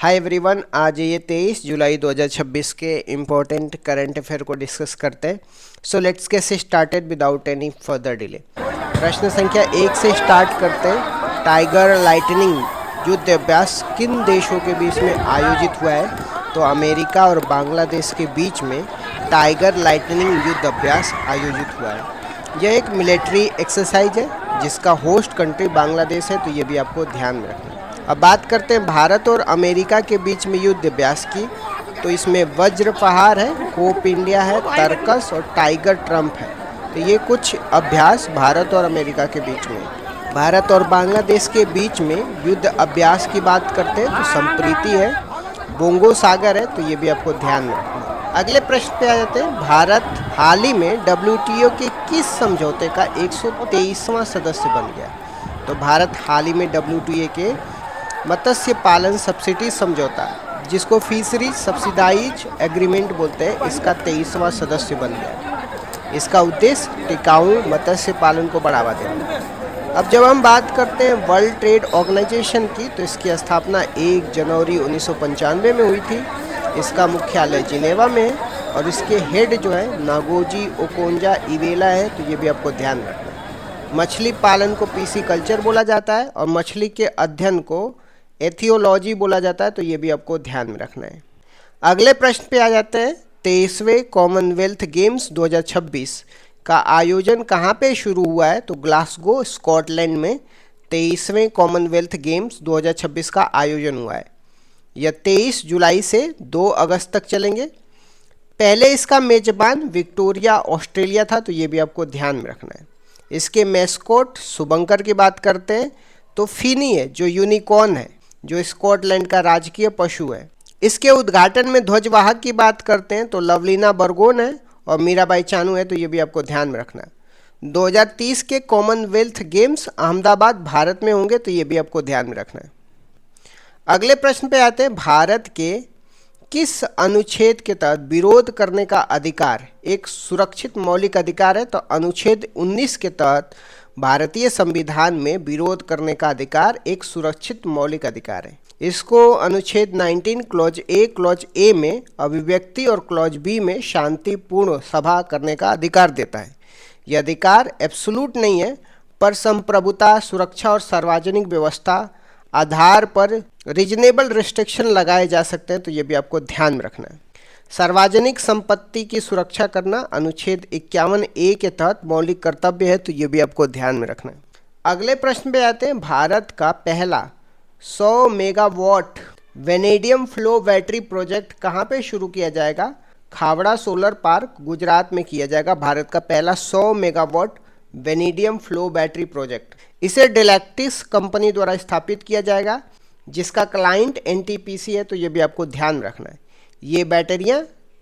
Hi everyone, आज ये 23 जुलाई 2026 के इम्पोर्टेंट करंट अफेयर को डिस्कस करते हैं। So let's get started without any further delay. प्रश्न संख्या 1 से स्टार्ट करते हैं। टाइगर लाइटनिंग युद्ध अभ्यास किन देशों के बीच में आयोजित हुआ है? तो अमेरिका और बांग्लादेश के बीच में टाइगर लाइटनिंग युद्ध अभ्यास आयोजित हुआ है। यह एक मिलिट्री एक्सरसाइज है जिसका होस्ट कंट्री बांग्लादेश है, तो ये भी आपको ध्यान में रखना है। अब बात करते हैं भारत और अमेरिका के बीच में युद्ध अभ्यास की। तो इसमें वज्र पहाड़ है, होप इंडिया है, तरकस और टाइगर ट्रम्प है। तो ये कुछ अभ्यास भारत और अमेरिका के बीच में। भारत और बांग्लादेश के बीच में युद्ध अभ्यास की बात करते हैं तो संप्रीति है, बोंगो सागर है, तो ये भी आपको ध्यान में रखना है। अगले प्रश्न पे आ जाते हैं। भारत हाल ही में WTO के किस समझौते का 123वां सदस्य बन गया? तो भारत हाल ही में WTO के मत्स्य पालन सब्सिडी समझौता, जिसको फिशरीज सब्सिडाइज एग्रीमेंट बोलते हैं, इसका 23वां सदस्य बन गया। इसका उद्देश्य टिकाऊ मत्स्य पालन को बढ़ावा देना। अब जब हम बात करते हैं वर्ल्ड ट्रेड ऑर्गेनाइजेशन की, तो इसकी स्थापना 1 जनवरी 1995 में हुई थी। इसका मुख्यालय जिनेवा में है और इसके हेड जो है नागोजी ओकोंजा इवेला है, तो ये भी आपको ध्यान रखना है। मछली पालन को पीसी कल्चर बोला जाता है और मछली के अध्ययन को एथियोलॉजी बोला जाता है, तो ये भी आपको ध्यान में रखना है। अगले प्रश्न पे आ जाते हैं। 23वें कॉमनवेल्थ गेम्स 2026 का आयोजन कहाँ पे शुरू हुआ है? तो ग्लासगो स्कॉटलैंड में 23वें कॉमनवेल्थ गेम्स 2026 का आयोजन हुआ है। यह 23 जुलाई से 2 अगस्त तक चलेंगे। पहले इसका मेजबान विक्टोरिया ऑस्ट्रेलिया था, तो ये भी आपको ध्यान में रखना है। इसके मैस्कोट शुभंकर की बात करते हैं तो फिनी है, जो यूनिकॉर्न है, जो स्कॉटलैंड का राजकीय पशु है। इसके उद्घाटन में ध्वजवाहक की बात करते हैं तो लवलीना बरगोन है और मीराबाई चानू है, तो ये भी आपको ध्यान में रखना है। 2030 के कॉमनवेल्थ गेम्स अहमदाबाद भारत में होंगे, तो ये भी आपको ध्यान में रखना है। अगले प्रश्न पे आते हैं। भारत के किस अनुच्छेद के तहत विरोध करने का अधिकार एक सुरक्षित मौलिक अधिकार है? तो अनुच्छेद 19 के तहत भारतीय संविधान में विरोध करने का अधिकार एक सुरक्षित मौलिक अधिकार है। इसको अनुच्छेद 19 क्लॉज ए में अभिव्यक्ति और क्लॉज बी में शांतिपूर्ण सभा करने का अधिकार देता है। यह अधिकार एब्सोल्यूट नहीं है, पर संप्रभुता, सुरक्षा और सार्वजनिक व्यवस्था आधार पर रीजनेबल रिस्ट्रिक्शन लगाए जा सकते हैं, तो ये भी आपको ध्यान में रखना है। सार्वजनिक संपत्ति की सुरक्षा करना अनुच्छेद 51A के तहत मौलिक कर्तव्य है, तो ये भी आपको ध्यान में रखना है। अगले प्रश्न पे आते हैं। भारत का पहला 100 megawatt vanadium flow battery project कहाँ पे शुरू किया जाएगा? खावड़ा सोलर पार्क गुजरात में किया जाएगा। भारत का पहला 100 megawatt vanadium flow battery project, इसे डेलेक्टिस कंपनी द्वारा स्थापित किया जाएगा, जिसका क्लाइंट NTPC है, तो ये भी आपको ध्यान में रखना है। ये बैटरियाँ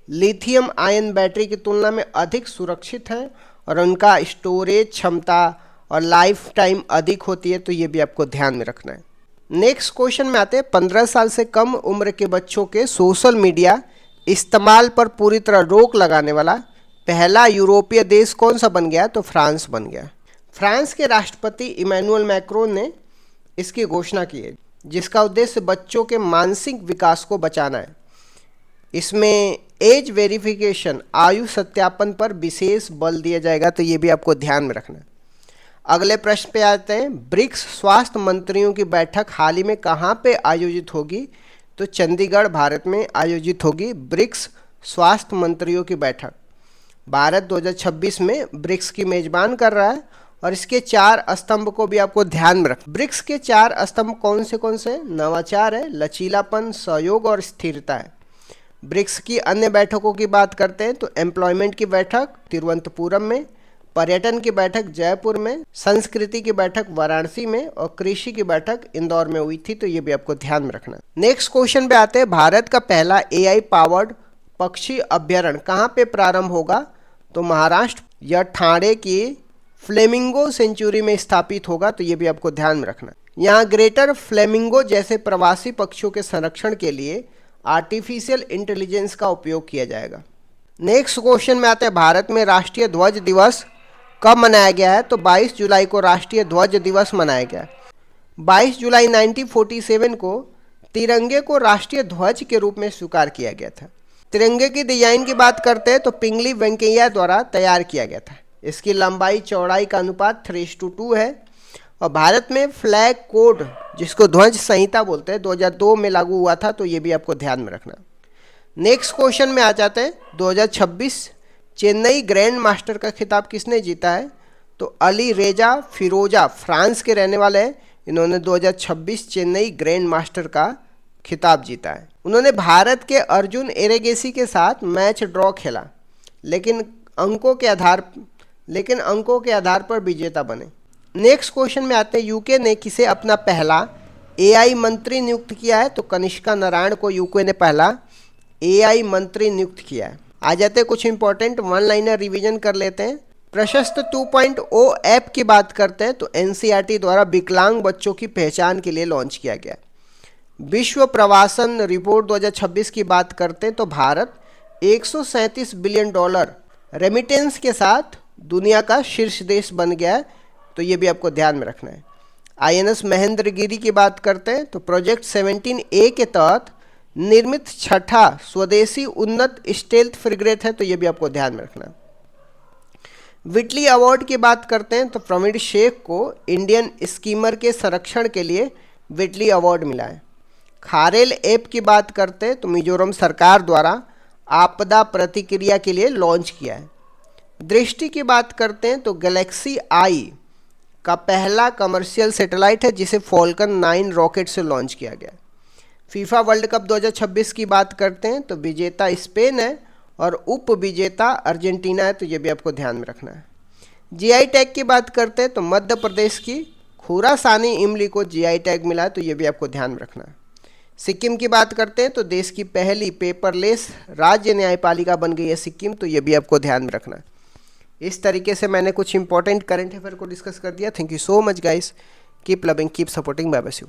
लिथियम आयन बैटरी की तुलना में अधिक सुरक्षित हैं और उनका स्टोरेज क्षमता और लाइफ टाइम अधिक होती है, तो ये भी आपको ध्यान में रखना है। नेक्स्ट क्वेश्चन में आते हैं। 15 साल से कम उम्र के बच्चों के सोशल मीडिया इस्तेमाल पर पूरी तरह रोक लगाने वाला पहला यूरोपीय देश कौन सा बन गया? तो फ्रांस बन गया। फ्रांस के राष्ट्रपति इमैनुअल मैक्रोन ने इसकी घोषणा की है, जिसका उद्देश्य बच्चों के मानसिक विकास को बचाना है। इसमें एज वेरिफिकेशन, आयु सत्यापन पर विशेष बल दिया जाएगा, तो ये भी आपको ध्यान में रखना है। अगले प्रश्न पे आते हैं। ब्रिक्स स्वास्थ्य मंत्रियों की बैठक हाल ही में कहाँ पे आयोजित होगी? तो चंडीगढ़ भारत में आयोजित होगी ब्रिक्स स्वास्थ्य मंत्रियों की बैठक। भारत 2026 में ब्रिक्स की मेजबान कर रहा है और इसके 4 स्तंभ को भी आपको ध्यान में रख। ब्रिक्स के 4 स्तंभ कौन से? नवाचार है, लचीलापन, सहयोग और स्थिरता है। ब्रिक्स की अन्य बैठकों की बात करते हैं तो एम्प्लॉयमेंट की बैठक तिरुवनंतपुरम में, पर्यटन की बैठक जयपुर में, संस्कृति की बैठक वाराणसी में और कृषि की बैठक इंदौर में हुई थी, तो ये भी आपको ध्यान में रखना। नेक्स्ट क्वेश्चन पे आते हैं। भारत का पहला AI पावर्ड पक्षी अभ्यारण्य कहाँ पे प्रारंभ होगा? तो महाराष्ट्र या ठाणे की फ्लेमिंगो सेंचुरी में स्थापित होगा, तो ये भी आपको ध्यान में रखना। यहाँ ग्रेटर फ्लेमिंगो जैसे प्रवासी पक्षियों के संरक्षण के लिए आर्टिफिशियल इंटेलिजेंस का उपयोग किया जाएगा। नेक्स्ट क्वेश्चन में आते हैं। भारत में राष्ट्रीय ध्वज दिवस कब मनाया गया है? तो 22 जुलाई को राष्ट्रीय ध्वज दिवस मनाया गया। 22 जुलाई 1947 को तिरंगे को राष्ट्रीय ध्वज के रूप में स्वीकार किया गया था। तिरंगे की डिजाइन की बात करते हैं तो पिंगली वेंकैया द्वारा तैयार किया गया था। इसकी लंबाई चौड़ाई का अनुपात 3:2 है। और भारत में फ्लैग कोड, जिसको ध्वज संहिता बोलते हैं, 2002 में लागू हुआ था, तो ये भी आपको ध्यान में रखना। नेक्स्ट क्वेश्चन में आ जाते हैं। 2026 चेन्नई ग्रैंड मास्टर का खिताब किसने जीता है? तो अली रेजा फिरोजा फ्रांस के रहने वाले हैं। इन्होंने 2026 चेन्नई ग्रैंड मास्टर का खिताब जीता है। उन्होंने भारत के अर्जुन एरेगेसी के साथ मैच ड्रॉ खेला, लेकिन अंकों के आधार पर विजेता बने। नेक्स्ट क्वेश्चन में आते हैं। यूके ने किसे अपना पहला एआई मंत्री नियुक्त किया है? तो कनिष्का नारायण को यूके ने पहला एआई मंत्री नियुक्त किया है। आ जाते हैं कुछ इंपॉर्टेंट वन लाइनर रिवीजन कर लेते हैं। प्रशस्त 2.0 ऐप की बात करते हैं तो एनसीईआरटी द्वारा विकलांग बच्चों की पहचान के लिए लॉन्च किया गया। विश्व प्रवासन रिपोर्ट 2026 की बात करते हैं तो भारत $137 बिलियन रेमिटेंस के साथ दुनिया का शीर्ष देश बन गया है, तो ये भी आपको ध्यान में रखना है। आईएनएस महेंद्रगिरी की बात करते हैं तो प्रोजेक्ट 17A के तहत निर्मित छठा स्वदेशी उन्नत स्टेल्थ फ्रिगेट है, तो ये भी आपको ध्यान में रखना है। विटली अवार्ड की बात करते हैं तो प्रवीण शेख को इंडियन स्कीमर के संरक्षण के लिए विटली अवार्ड मिला है। खारेल ऐप की बात करते हैं तो मिजोरम सरकार द्वारा आपदा प्रतिक्रिया के लिए लॉन्च किया है। दृष्टि की बात करते हैं तो गैलेक्सी आई का पहला कमर्शियल सैटेलाइट है, जिसे फॉल्कन 9 रॉकेट से लॉन्च किया गया। फीफा वर्ल्ड कप 2026 की बात करते हैं तो विजेता स्पेन है और उप विजेता अर्जेंटीना है, तो ये भी आपको ध्यान में रखना है। जीआई टैग की बात करते हैं तो मध्य प्रदेश की खुरासानी इमली को जीआई टैग मिला है, तो ये भी आपको ध्यान में रखना है। सिक्किम की बात करते हैं तो देश की पहली पेपरलेस राज्य न्यायपालिका बन गई है सिक्किम, तो ये भी आपको ध्यान में रखना है। इस तरीके से मैंने कुछ इंपॉर्टेंट करंट अफेयर को डिस्कस कर दिया। Thank you so much guys, keep loving, keep supporting, bye bye.